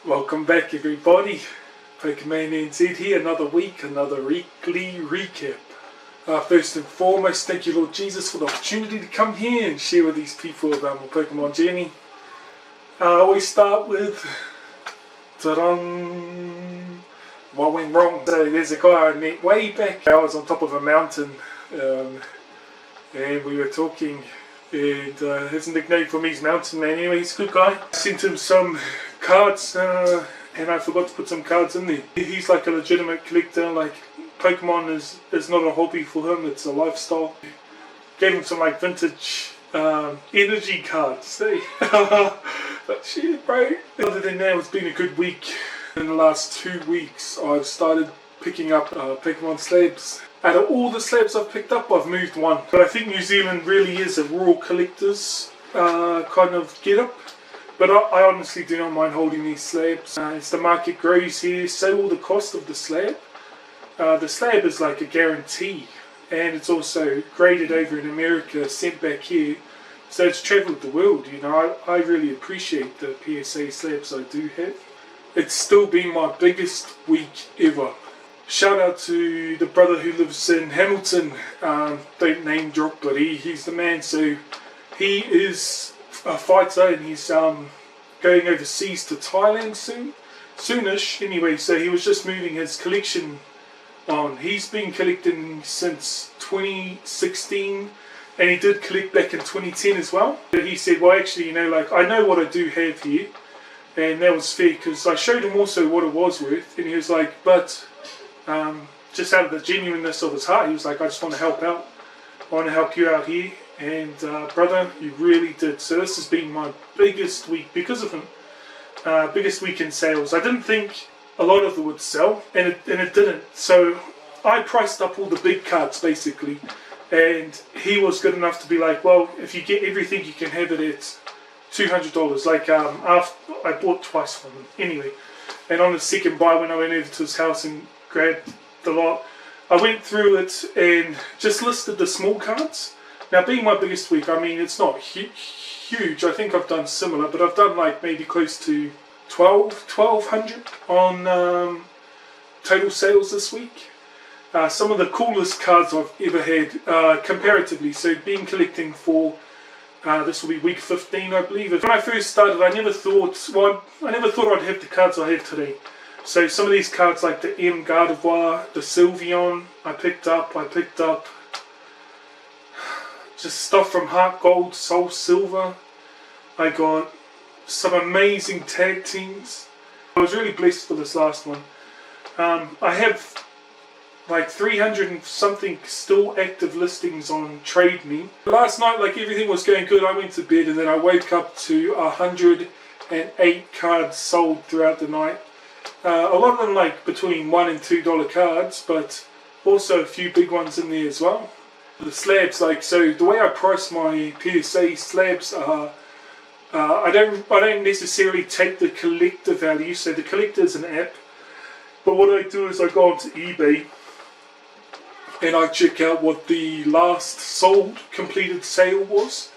Welcome back everybody, PokeManNZ here, another week, another weekly recap. First and foremost, thank you Lord Jesus for the opportunity to come here and share with these people about my Pokemon journey. I always start with, what went wrong? So there's a guy I met way back. I was on top of a mountain and we were talking, and his nickname for me is Mountain Man. Anyway, he's a good guy. I sent him some cards and I forgot to put some cards in there. He's like a legitimate collector. Like Pokemon is not a hobby for him, it's a lifestyle. Gave him some like vintage energy cards, hey? But shit, bro. Other than that, it's been a good week. In the last 2 weeks I've started picking up Pokemon slabs. Out of all the slabs I've picked up, I've moved one. But I think New Zealand really is a rural collector's kind of get-up. But I honestly do not mind holding these slabs. As the market grows here, so will the cost of the slab. The slab is like a guarantee, and it's also graded over in America, sent back here. So it's travelled the world, you know. I really appreciate the PSA slabs I do have. It's still been my biggest week ever. Shout out to the brother who lives in Hamilton, don't name drop, but he's the man. So he is a fighter and he's going overseas to Thailand soonish anyway. So he was just moving his collection on. He's been collecting since 2016 and he did collect back in 2010 as well. He said, well actually, you know, like I know what I do have here, and that was fair because I showed him also what it was worth, and he was like, but just out of the genuineness of his heart, he was like, I just want to help out. I want to help you out here. And brother, you really did. So this has been my biggest week because of him. Biggest week in sales. I didn't think a lot of it would sell, and it didn't. So I priced up all the big cards basically, and he was good enough to be like, well, if you get everything, you can have it at $200. Like after I bought twice from him anyway. And on the second buy, when I went over to his house and grabbed the lot, I went through it and just listed the small cards. Now being my biggest week, I mean it's not huge, I think I've done similar, but I've done like maybe close to 1200 on total sales this week. Some of the coolest cards I've ever had comparatively, so been collecting for this will be week 15 I believe. When I first started I never thought I'd have the cards I have today. So some of these cards like the M Gardevoir, the Sylveon I picked up just stuff from Heart Gold, Soul Silver. I got some amazing tag teams. I was really blessed for this last one. I have like 300 and something still active listings on Trade Me. Last night, like everything was going good, I went to bed and then I woke up to 108 cards sold throughout the night. A lot of them like between $1 and $2 cards, but also a few big ones in there as well. The slabs, like, so the way I price my PSA slabs are, I don't necessarily take the collector value. So the collector is an app, but what I do is I go onto eBay and I check out what the last sold completed sale was,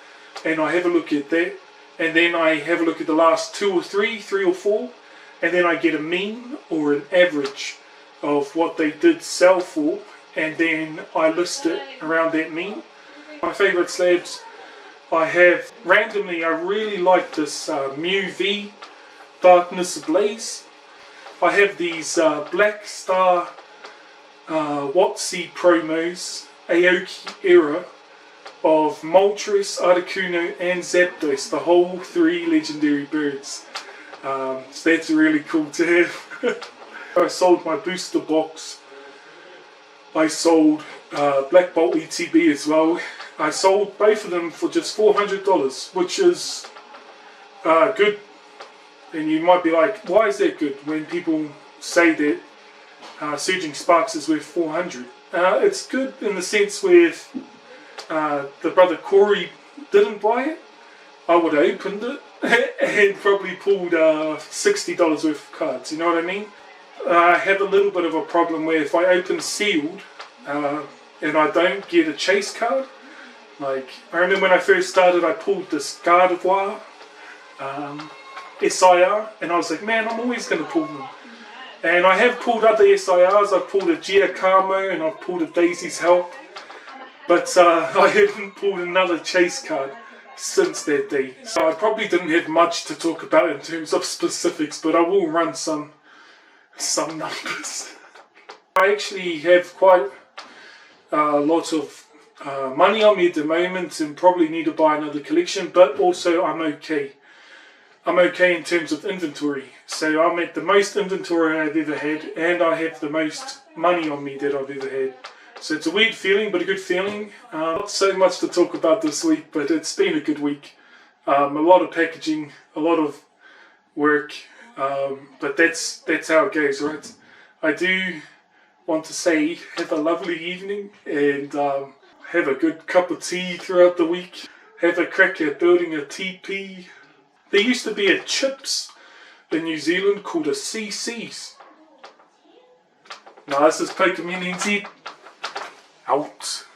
and I have a look at that, and then I have a look at the last three or four, and then I get a mean or an average of what they did sell for, and then I list it around that mean. My favourite slabs I have, randomly I really like this Mew V Darkness Ablaze. I have these Black Star Watsy promos, Aoki era of Moltres, Articuno and Zapdos, the whole 3 legendary birds. So that's really cool to have. I sold my booster box. I sold Black Bolt ETB as well. I sold both of them for just $400, which is good. And you might be like, why is that good when people say that Surging Sparks is worth $400? It's good in the sense where if the brother Corey didn't buy it, I would have opened it and probably pulled $60 worth of cards, you know what I mean? I have a little bit of a problem where if I open sealed and I don't get a chase card, like I remember when I first started I pulled this Gardevoir, SIR, and I was like, man, I'm always going to pull them. And I have pulled other SIRs. I've pulled a Giacomo and I've pulled a Daisy's Help, but I haven't pulled another chase card since that day. So I probably didn't have much to talk about in terms of specifics, but I will run some numbers. I actually have quite lots of money on me at the moment and probably need to buy another collection, but also I'm okay. I'm okay in terms of inventory. So I'm at the most inventory I've ever had, and I have the most money on me that I've ever had. So it's a weird feeling, but a good feeling. Not so much to talk about this week, but it's been a good week. A lot of packaging, a lot of work, but that's how it goes, right? I do want to say have a lovely evening and have a good cup of tea throughout the week. Have a crack at building a TP. There used to be a chips in New Zealand called a CC's. Now this is PokeManNZ out.